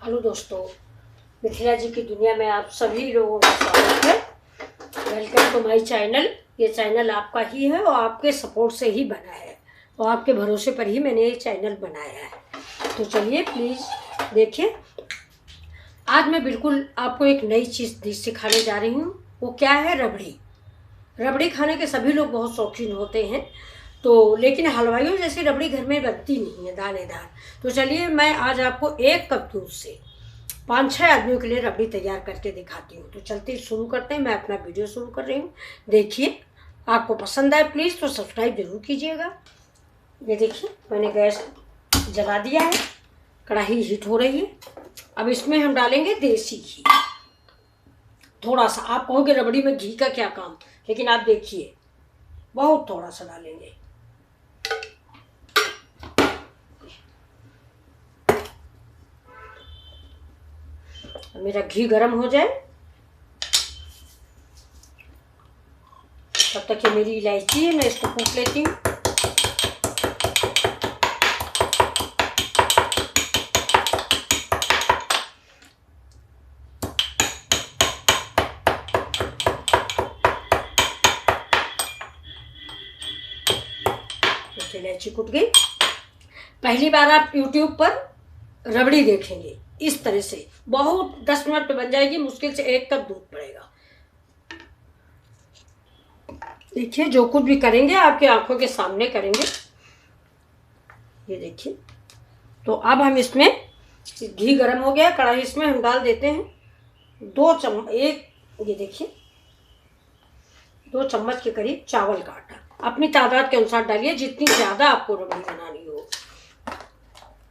Hello दोस्तों, मिथिला जी की दुनिया में आप सभी लोगों का स्वागत है। Welcome to my channel. ये चैनल आपका ही है और आपके सपोर्ट से ही बना है और आपके भरोसे पर ही मैंने ये चैनल बनाया है। तो चलिए प्लीज़ देखिए, आज मैं बिल्कुल आपको एक नई चीज़ डिश सिखाने जा रही हूँ। वो क्या है? रबड़ी। रबड़ी खाने के सभी लोग बहुत शौकीन होते हैं, तो लेकिन हलवाइयों जैसी रबड़ी घर में बनती नहीं है दानेदार। तो चलिए मैं आज आपको 1 कप दूध से 5-6 आदमियों के लिए रबड़ी तैयार करके दिखाती हूँ। तो चलते शुरू करते हैं। मैं अपना वीडियो शुरू कर रही हूँ। देखिए, आपको पसंद आए प्लीज़ तो सब्सक्राइब जरूर कीजिएगा। ये देखिए, मैंने गैस जला दिया है, कढ़ाई हीट हो रही है। अब इसमें हम डालेंगे देसी घी थोड़ा सा। आप कहोगे रबड़ी में घी का क्या काम, लेकिन आप देखिए बहुत थोड़ा सा डालेंगे। मेरा घी गर्म हो जाए तब तक ये मेरी इलायची है, मैं इसको कूट लेती हूँ। इलायची कूट गई। पहली बार आप YouTube पर रबड़ी देखेंगे इस तरह से, बहुत 10 मिनट में बन जाएगी। मुश्किल से 1 कप दूध पड़ेगा। देखिए, जो कुछ भी करेंगे आपकी आंखों के सामने करेंगे। ये देखिए, तो अब हम इसमें घी गर्म हो गया, कढ़ाई इसमें हम डाल देते हैं 2 चम्मच, ये देखिए 2 चम्मच के करीब चावल का आटा। अपनी तादाद के अनुसार डालिए, जितनी ज़्यादा आपको रबड़ी बनानी हो।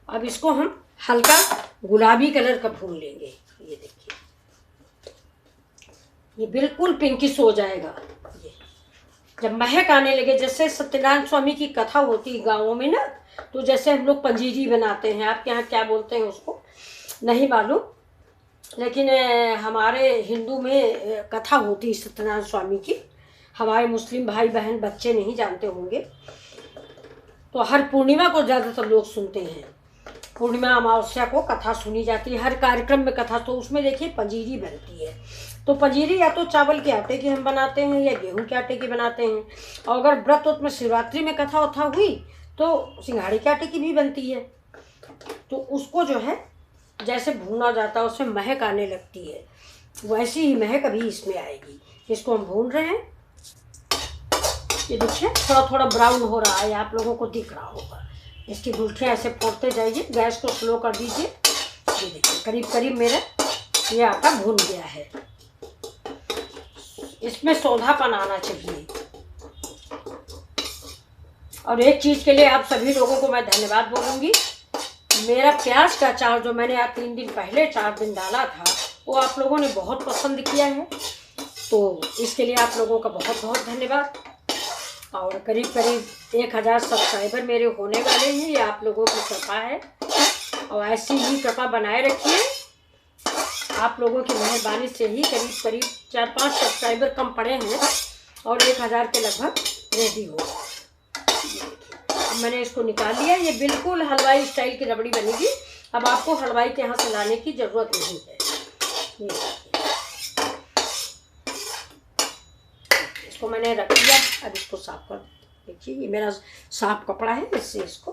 अब इसको हम हल्का गुलाबी कलर का भून लेंगे। ये देखिए, ये बिल्कुल पिंकिश हो जाएगा। ये जब महक आने लगे, जैसे सत्यनारायण स्वामी की कथा होती है गाँवों में ना, तो जैसे हम लोग पंजीरी बनाते हैं, आपके यहाँ क्या बोलते हैं उसको नहीं मालूम, लेकिन हमारे हिंदू में कथा होती है सत्यनारायण स्वामी की। हमारे मुस्लिम भाई बहन बच्चे नहीं जानते होंगे, तो हर पूर्णिमा को ज़्यादातर लोग सुनते हैं। पूर्णिमा अमावस्या को कथा सुनी जाती है, हर कार्यक्रम में कथा। तो उसमें देखिए पंजीरी बनती है। तो पंजीरी या तो चावल के आटे की हम बनाते हैं या गेहूं के आटे की बनाते हैं। और अगर व्रत में शिवरात्रि में कथा उथा हुई तो सिंघाड़े के आटे की भी बनती है। तो उसको जो है जैसे भूना जाता है, उसमें महक आने लगती है, वैसी ही महक अभी इसमें आएगी। इसको हम भून रहे हैं। ये देखिए थोड़ा थोड़ा ब्राउन हो रहा है, आप लोगों को दिख रहा होगा। इसकी गुठलियाँ ऐसे फोड़ते जाइए, गैस को स्लो कर दीजिए। ये देखिए करीब करीब मेरा ये आटा भून गया है। इसमें सोंधापन आना चाहिए। और एक चीज़ के लिए आप सभी लोगों को मैं धन्यवाद बोलूँगी। मेरा प्याज का अचार जो मैंने आज 3 दिन पहले 4 दिन डाला था, वो आप लोगों ने बहुत पसंद किया है। तो इसके लिए आप लोगों का बहुत बहुत धन्यवाद। और करीब करीब 1000 सब्सक्राइबर मेरे होने वाले हैं। ये आप लोगों की कृपा है और ऐसी ही कृपा बनाए रखिए। आप लोगों की मेहरबानी से ही करीब करीब 4-5 सब्सक्राइबर कम पड़े हैं और 1000 के लगभग रेडी हो गए। अब मैंने इसको निकाल लिया। ये बिल्कुल हलवाई स्टाइल की रबड़ी बनेगी। अब आपको हलवाई के यहाँ से लाने की ज़रूरत नहीं है। इसको मैंने रख दिया। अब इसको साफ कर देखिए, ये मेरा साफ कपड़ा है, इससे इसको।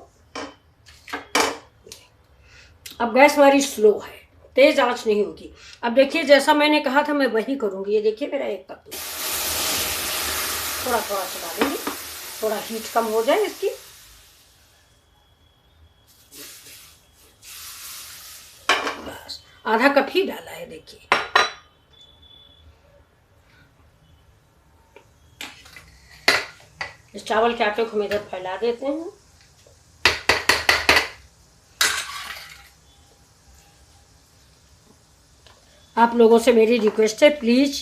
अब गैस हमारी स्लो है, तेज आंच नहीं होगी। अब देखिए जैसा मैंने कहा था मैं वही करूँगी। ये देखिए मेरा 1 कप थोड़ा थोड़ा सा डालेंगे, थोड़ा हीट कम हो जाए इसकी। बस आधा कप ही डाला है। देखिए इस चावल के आटे को हम इधर फैला देते हैं। आप लोगों से मेरी रिक्वेस्ट है, प्लीज़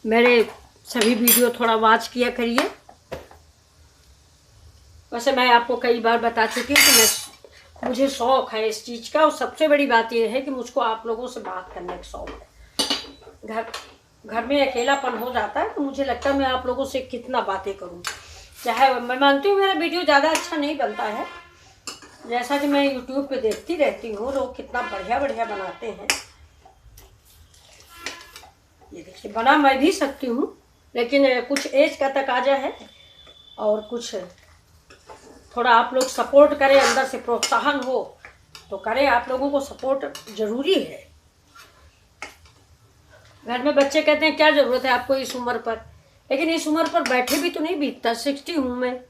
मेरे सभी वीडियो थोड़ा वॉच किया करिए। वैसे मैं आपको कई बार बता चुकी हूँ कि मुझे शौक़ है इस चीज़ का। और सबसे बड़ी बात यह है कि मुझको आप लोगों से बात करने का शौक़ है। घर में अकेलापन हो जाता है, तो मुझे लगता है मैं आप लोगों से कितना बातें करूँ। चाहे मैं मानती हूँ मेरा वीडियो ज़्यादा अच्छा नहीं बनता है, जैसा कि मैं YouTube पे देखती रहती हूँ, लोग कितना बढ़िया बढ़िया बनाते हैं। ये देखिए, बना मैं भी सकती हूँ, लेकिन कुछ एज का तकाजा है और कुछ थोड़ा आप लोग सपोर्ट करें, अंदर से प्रोत्साहन हो तो करें। आप लोगों को सपोर्ट ज़रूरी है। घर में बच्चे कहते हैं क्या ज़रूरत है आपको इस उम्र पर, लेकिन इस उम्र पर बैठे भी तो नहीं बीतता। 60 हूँ मैं,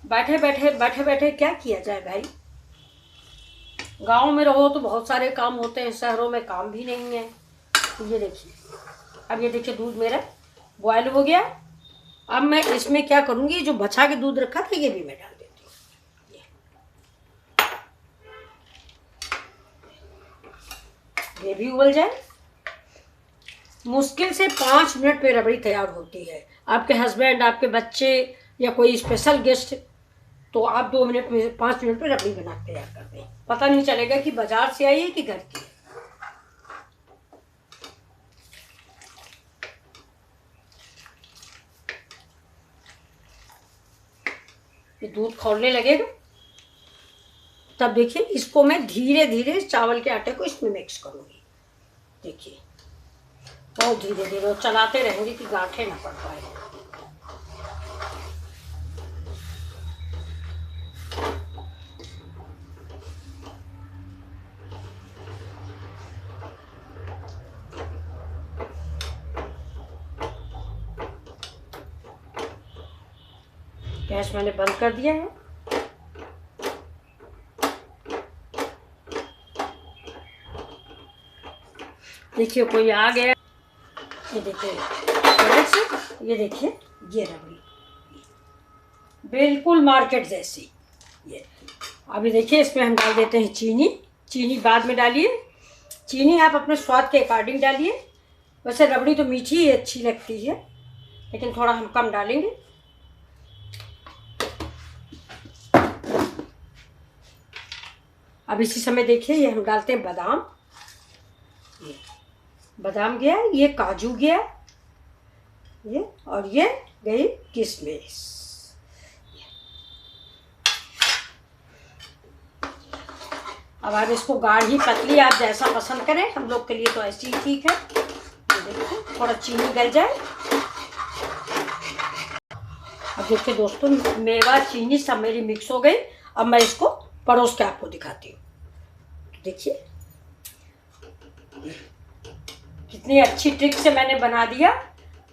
बैठे बैठे क्या किया जाए भाई। गांव में रहो तो बहुत सारे काम होते हैं, शहरों में काम भी नहीं है। ये देखिए, अब ये देखिए दूध मेरा बॉयल हो गया। अब मैं इसमें क्या करूँगी, जो बचा के दूध रखा था ये भी मैं डाल देती हूँ। ये भी उबल जाए। मुश्किल से 5 मिनट में रबड़ी तैयार होती है। आपके हस्बैंड, आपके बच्चे या कोई स्पेशल गेस्ट, तो आप 2 मिनट में 5 मिनट में रबड़ी बना के तैयार कर दें। पता नहीं चलेगा कि बाजार से आई है कि घर की। ये दूध खौलने लगेगा तब देखिए, इसको मैं धीरे धीरे चावल के आटे को इसमें मिक्स करूँगी। देखिए बहुत धीरे धीरे चलाते रहेंगे कि गांठें ना पड़ पाए। गैस मैंने बंद कर दिया है। देखिए कोई आ गया। ये देखिए, ये देखिए, ये रबड़ी बिल्कुल मार्केट जैसी। ये अभी देखिए, इसमें हम डाल देते हैं चीनी। चीनी बाद में डालिए, चीनी आप अपने स्वाद के अकॉर्डिंग डालिए। वैसे रबड़ी तो मीठी ही अच्छी लगती है, लेकिन थोड़ा हम कम डालेंगे। अब इसी समय देखिए, ये हम डालते हैं बादाम। ये बादाम गया, ये काजू गया, ये और ये गई किशमिश। अब आप इसको गाढ़ी पतली आप जैसा पसंद करें, हम लोग के लिए तो ऐसी ही ठीक है। ये देखिए, थोड़ा चीनी गल जाए। अब देखिए दोस्तों, मेवा चीनी सब मेरी मिक्स हो गई। अब मैं इसको परोस के आपको दिखाती हूँ। देखिए कितनी अच्छी ट्रिक से मैंने बना दिया,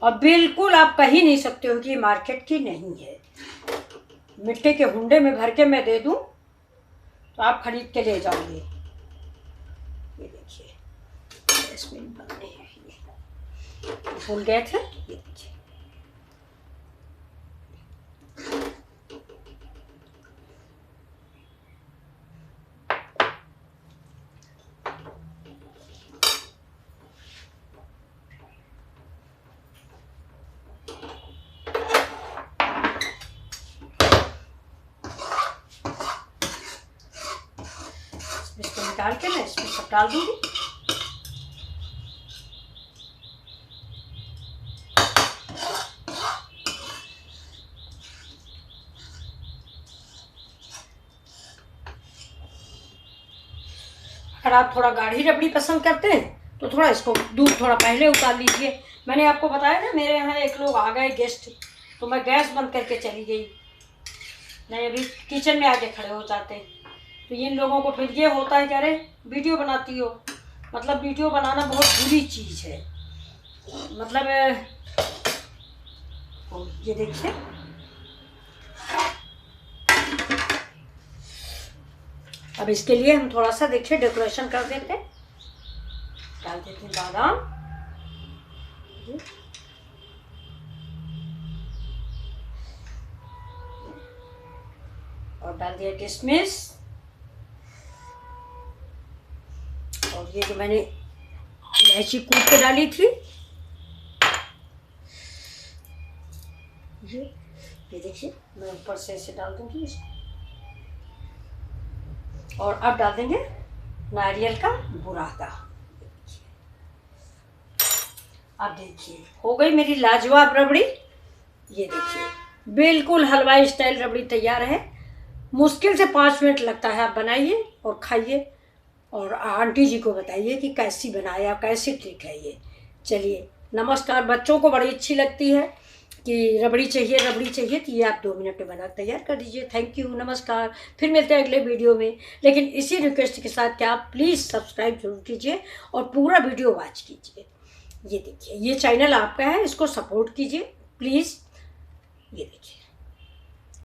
और बिल्कुल आप कह ही नहीं सकते हो कि ये मार्केट की नहीं है। मिट्टी के हुंडे में भर के मैं दे दूं तो आप खरीद के ले जाओगे। ये देखिए, इसमें बंद नहीं है, ये भूल गए थे। ये देखिए, इसको निकाल के मैं इसमें सब डाल दूंगी। अगर आप थोड़ा गाढ़ी रबड़ी पसंद करते हैं तो थोड़ा इसको दूध थोड़ा पहले उतार लीजिए। मैंने आपको बताया ना, मेरे यहाँ एक लोग आ गए गेस्ट, तो मैं गैस बंद करके चली गई। नहीं, अभी किचन में आके खड़े हो जाते हैं। तो इन लोगों को फिर ये होता है कि अरे वीडियो बनाती हो। मतलब वीडियो बनाना बहुत बुरी चीज़ है। मतलब ये देखिए, अब इसके लिए हम थोड़ा सा देखिए डेकोरेशन कर देते हैं। डाल देते हैं बादाम, और डाल दिया किशमिश, और ये जो मैंने इलायची कूट के डाली थी, ये देखिए मैं ऊपर से ऐसे डाल दूंगी इसको। और अब डाल देंगे नारियल का बुरादा। अब देखिए हो गई मेरी लाजवाब रबड़ी। ये देखिए बिल्कुल हलवाई स्टाइल रबड़ी तैयार है। मुश्किल से 5 मिनट लगता है। आप बनाइए और खाइए और आंटी जी को बताइए कि कैसी बनाया, कैसी ट्रिक है ये। चलिए नमस्कार। बच्चों को बड़ी अच्छी लगती है कि रबड़ी चाहिए रबड़ी चाहिए, तो ये आप 2 मिनट में बना तैयार कर दीजिए। थैंक यू, नमस्कार। फिर मिलते हैं अगले वीडियो में, लेकिन इसी रिक्वेस्ट के साथ कि आप प्लीज़ सब्सक्राइब जरूर कीजिए और पूरा वीडियो वॉच कीजिए। ये देखिए, ये चैनल आपका है, इसको सपोर्ट कीजिए प्लीज़। ये देखिए।